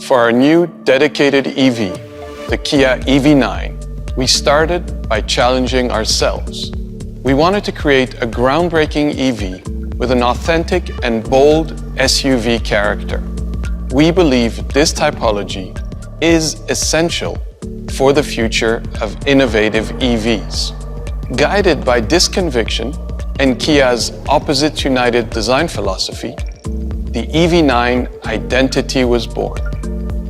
For our new dedicated EV, the Kia EV9, we started by challenging ourselves. We wanted to create a groundbreaking EV with an authentic and bold SUV character. We believe this typology is essential for the future of innovative EVs. Guided by this conviction and Kia's opposites united design philosophy, the EV9 identity was born.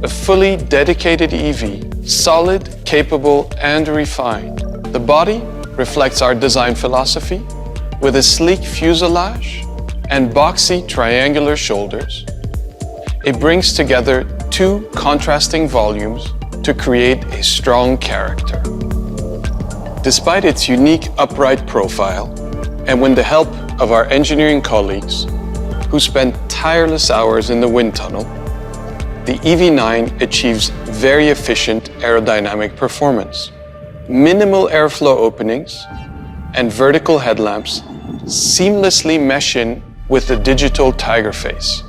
A fully dedicated EV, solid, capable, and refined. The body reflects our design philosophy with a sleek fuselage and boxy triangular shoulders. It brings together two contrasting volumes to create a strong character. Despite its unique upright profile, and with the help of our engineering colleagues who spent tireless hours in the wind tunnel, the EV9 achieves very efficient aerodynamic performance. Minimal airflow openings and vertical headlamps seamlessly mesh in with the digital tiger face.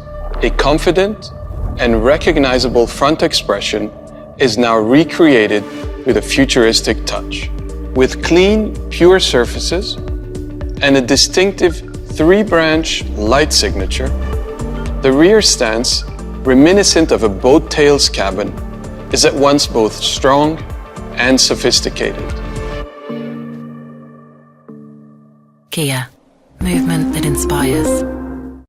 A confident and recognizable front expression is now recreated with a futuristic touch. With clean, pure surfaces and a distinctive three-branch light signature, the rear stance, reminiscent of a boat tail's cabin, is at once both strong and sophisticated. Kia, movement that inspires.